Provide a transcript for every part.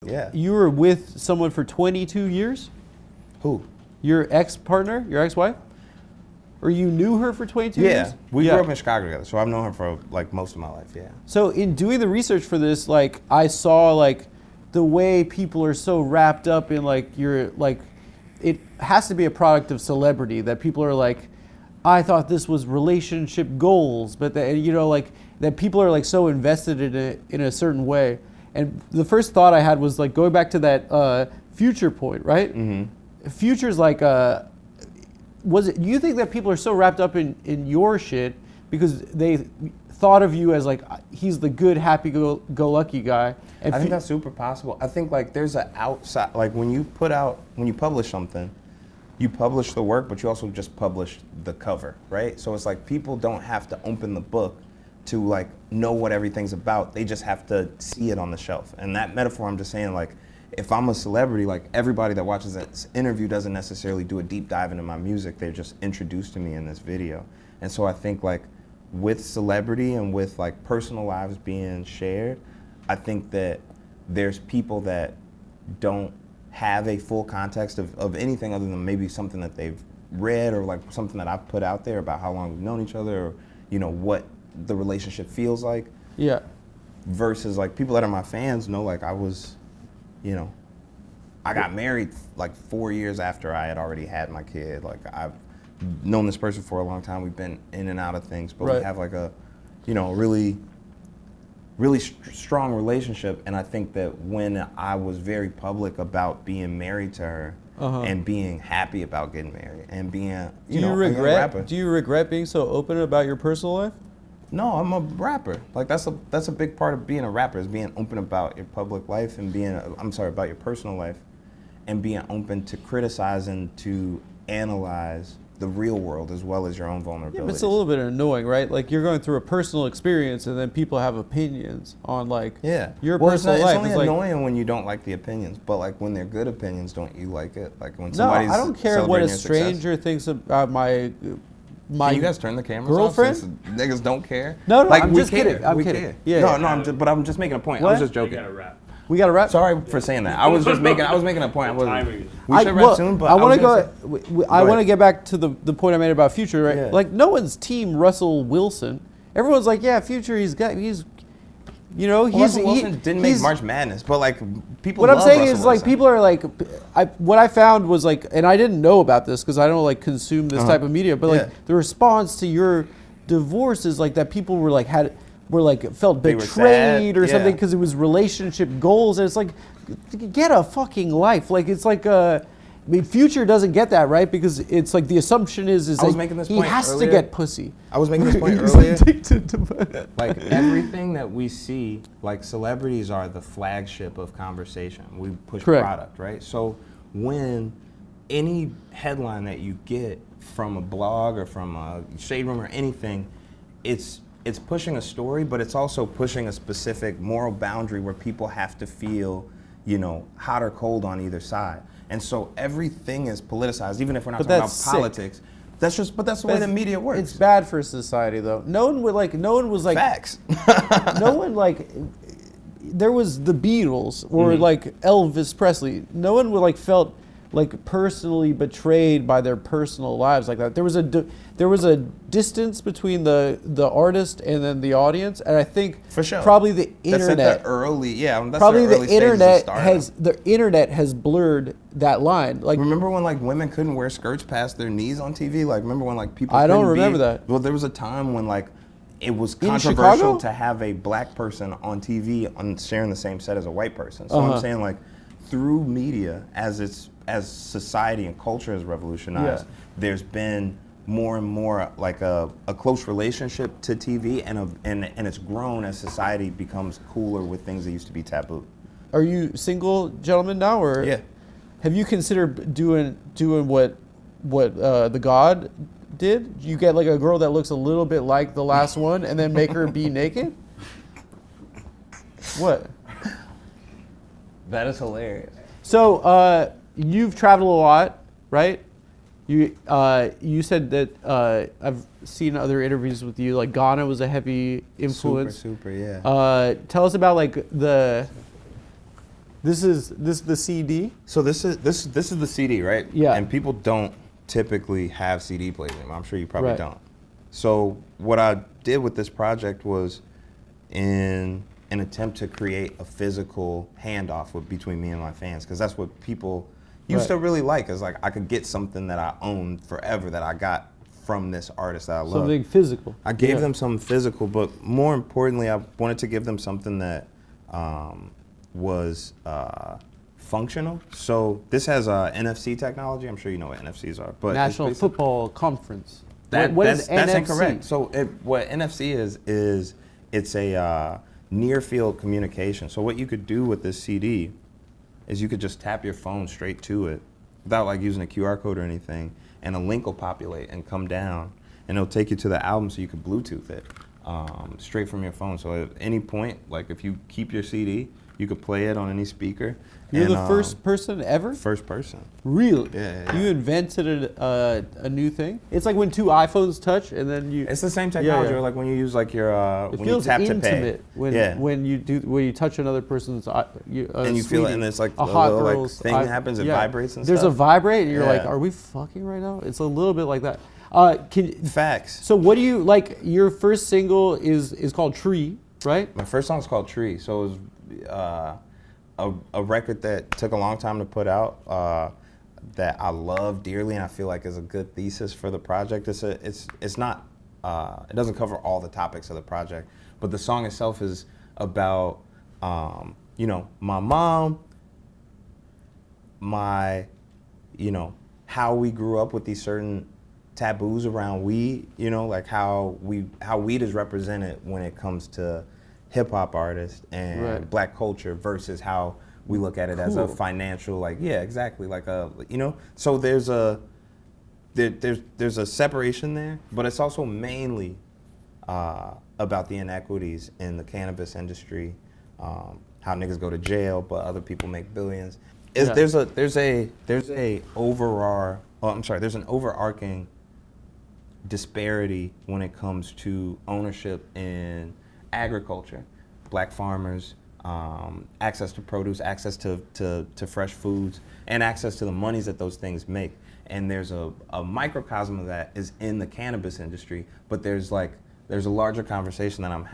Yeah. You were with someone for 22 years? Who? Your ex-partner, your ex-wife? Or you knew her for 22 years? Yeah, we grew up in Chicago together, so I've known her for like most of my life, yeah. So in doing the research for this, like I saw like the way people are so wrapped up in like it has to be a product of celebrity that people are like, I thought this was relationship goals, but that, you know, like that people are like so invested in it in a certain way. And the first thought I had was like going back to that Future point, right? Mm-hmm. Future's like you think that people are so wrapped up in your shit because they thought of you as like he's the good happy-go-lucky guy? And I think that's super possible. I think like there's an outside, like when you publish something, you publish the work, but you also just publish the cover, right? So it's like people don't have to open the book to like know what everything's about. They just have to see it on the shelf. And that metaphor, I'm just saying, like, if I'm a celebrity, like everybody that watches this interview doesn't necessarily do a deep dive into my music. They're just introduced to me in this video. And so I think like with celebrity and with like personal lives being shared, I think that there's people that don't have a full context of anything other than maybe something that they've read or like something that I've put out there about how long we've known each other or, you know, what the relationship feels like. Yeah. Versus like people that are my fans know like I was, you know, I got married like 4 years after I had already had my kid. Like I've known this person for a long time. We've been in and out of things, but right. we have like a, you know, really strong relationship. And I think that when I was very public about being married to her and being happy about getting married and being, you know, a young rapper. Do you regret being so open about your personal life? No, I'm a rapper. Like that's a big part of being a rapper is being open about your public life and about your personal life and being open to criticize and to analyze the real world as well as your own vulnerabilities. Yeah, but it's a little bit annoying, right? Like you're going through a personal experience and then people have opinions on like your personal life. It's only annoying when you don't like the opinions, but like when they're good opinions, don't you like it? Like when No, somebody's I don't care what a celebrating your stranger thinks about my Can you guys turn the cameras girlfriend? off since niggas don't care? No, like, I'm we just care. kidding. I'm we kidding. Care. Yeah. No, I'm just making a point. What? I was just joking. You gotta rap. We got to wrap. Sorry for saying that. I was making a point. Timing. We should rap soon, but I want to go. I want to get back to the point I made about Future, right? Yeah. Like no one's team Russell Wilson. Everyone's like, yeah, Future. You know, Russell Wilson didn't make March Madness, but like people. What I'm love saying Russell is Wilson. like people are like, what I found was like, and I didn't know about this because I don't like consume this type of media, but like the response to your divorce is like that people were like felt betrayed or something because it was relationship goals, and it's like, get a fucking life. Like it's like I mean, Future doesn't get that, right? Because it's like the assumption is that he has to get pussy. I was making this point He's earlier. addicted to Like everything that we see, like celebrities are the flagship of conversation. We push product, right? So when any headline that you get from a blog or from a Shade Room or anything, it's pushing a story, but it's also pushing a specific moral boundary where people have to feel, you know, hot or cold on either side. And so everything is politicized, even if we're not talking about politics. That's the way the media works. It's bad for society, though. No one was like facts. No one like. There was the Beatles or like Elvis Presley. No one would like felt like personally betrayed by their personal lives like that. There was a distance between the artist and then the audience, and I think for sure probably the internet. That's at the early, that's probably the early the internet has blurred that line. Like remember when like women couldn't wear skirts past their knees on TV? Like remember when like people? I don't remember that. Well, there was a time when like it was controversial to have a black person on TV on sharing the same set as a white person. So I'm saying like through media as society and culture has revolutionized, there's been more and more like a close relationship to TV and it's grown as society becomes cooler with things that used to be taboo. Are you single gentleman now, or have you considered doing what the God did? You get like a girl that looks a little bit like the last one and then make her be naked? What? That is hilarious. So you've traveled a lot, right? You said that I've seen other interviews with you. Like Ghana was a heavy influence. Super, yeah. Tell us about like This is the CD. So this is the CD, right? Yeah. And people don't typically have CD players anymore. I'm sure you probably Right. don't. So what I did with this project was, in an attempt to create a physical handoff between me and my fans, because that's what people used Right. to really like. Is like I could get something that I owned forever that I got from this artist that I love. Something physical. I gave Yeah. them something physical, but more importantly, I wanted to give them something that was functional. So this has NFC technology. I'm sure you know what NFCs are, but it's National basically- Football Conference. That's is NFC? incorrect. So what NFC is it's a near field communication. So what you could do with this CD is you could just tap your phone straight to it without like using a QR code or anything, and a link will populate and come down, and it'll take you to the album so you could Bluetooth it straight from your phone. So at any point, like if you keep your CD, you could play it on any speaker. You're and, the first person ever? First person. Really? Yeah. You invented a new thing? It's like when two iPhones touch and then you. It's the same technology, yeah. like when you use like your It when feels you tap intimate to pay. when you touch another person's And you feel it, and it's like a a hot little like girl's thing happens, it vibrates and There's stuff. a vibrate, and you're like, Yeah. are we fucking right now? It's a little bit like that. Facts. So what do you like? Your first single is called Tree, right? My first song's called Tree, so it was a record that took a long time to put out, that I love dearly, and I feel like is a good thesis for the project. It's not it doesn't cover all the topics of the project, but the song itself is about my mom, how we grew up with these certain taboos around weed, like how weed is represented when it comes to hip hop artists and Right. black culture versus how we look at it as a Cool. financial, like, yeah, exactly, like so there's a separation there, but it's also mainly about the inequities in the cannabis industry, how niggas go to jail but other people make billions. Yeah. There's an overarching disparity when it comes to ownership in agriculture, black farmers, access to produce, access to fresh foods, and access to the monies that those things make. And there's a microcosm of that is in the cannabis industry, but there's a larger conversation that I'm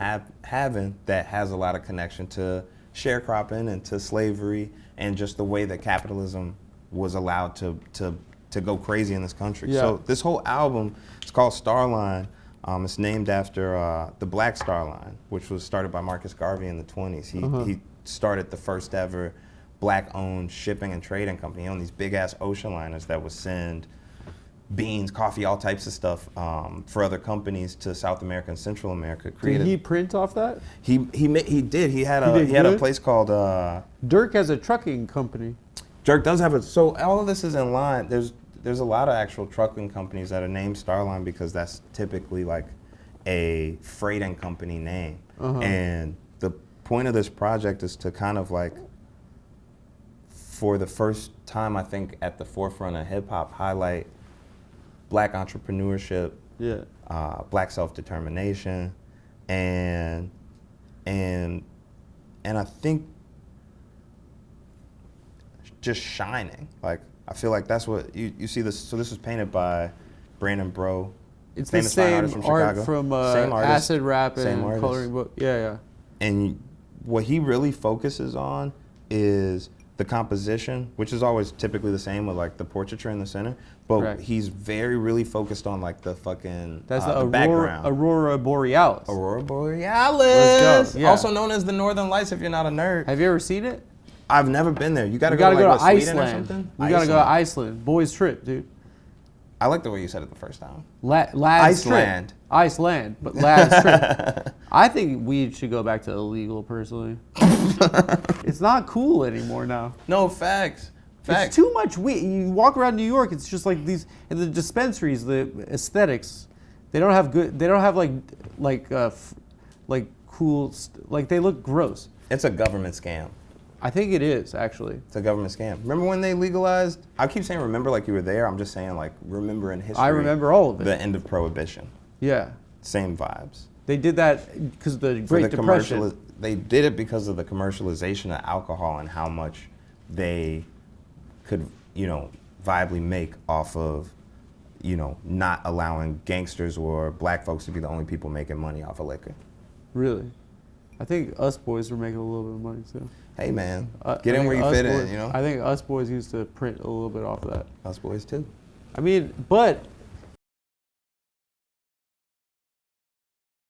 having that has a lot of connection to sharecropping and to slavery and just the way that capitalism was allowed to go crazy in this country. Yeah. So this whole album, it's called Starline. It's named after the Black Star Line, which was started by Marcus Garvey in the 20s. He started the first ever black-owned shipping and trading company. He owned these big-ass ocean liners that would send beans, coffee, all types of stuff for other companies to South America and Central America. Did he print off that? He did. He had did a good? place called Dirk has a trucking company. Dirk does have it. So all of this is in line. There's a lot of actual trucking companies that are named Starline because that's typically like a freighting company name. And the point of this project is to kind of like, for the first time, I think, at the forefront of hip hop, highlight black entrepreneurship, Yeah. black self-determination, and I think just shining. Like, I feel like that's what you see this. So this was painted by Brandon Bro. It's the famous fine same artist from art Chicago. from Same artist, Acid Rap same and artist. Coloring Book. Yeah. And what he really focuses on is the composition, which is always typically the same with like the portraiture in the center. But Right. he's really focused on like the fucking That's the the background. Aurora Borealis. Aurora Borealis, Let's go, yeah. also known as the Northern Lights if you're not a nerd. Have you ever seen it? I've never been there. You gotta You go, gotta to, go like, to what, Sweden or Iceland. something? You gotta go to Iceland. Iceland. Boys trip, dude. I like the way you said it the first time. Lads Iceland. trip. Iceland, but lads trip. I think weed should go back to illegal, personally. It's not cool anymore now. No, facts. It's too much weed. You walk around New York, it's just like these, in the dispensaries, the aesthetics, they don't have good, they don't have cool, like they look gross. It's a government scam. I think it is, actually. It's a government scam. Remember when they legalized? I keep saying remember like you were there. I'm just saying like remember in history. I remember all of it. The end of prohibition. Yeah. Same vibes. They did that because of the For Great the Depression. they did it because of the commercialization of alcohol and how much they could, viably make off of, not allowing gangsters or black folks to be the only people making money off of liquor. Really? I think Us Boys were making a little bit of money too. Hey man, get in where you fit in, I think Us Boys used to print a little bit off of that. Us Boys too. I mean, but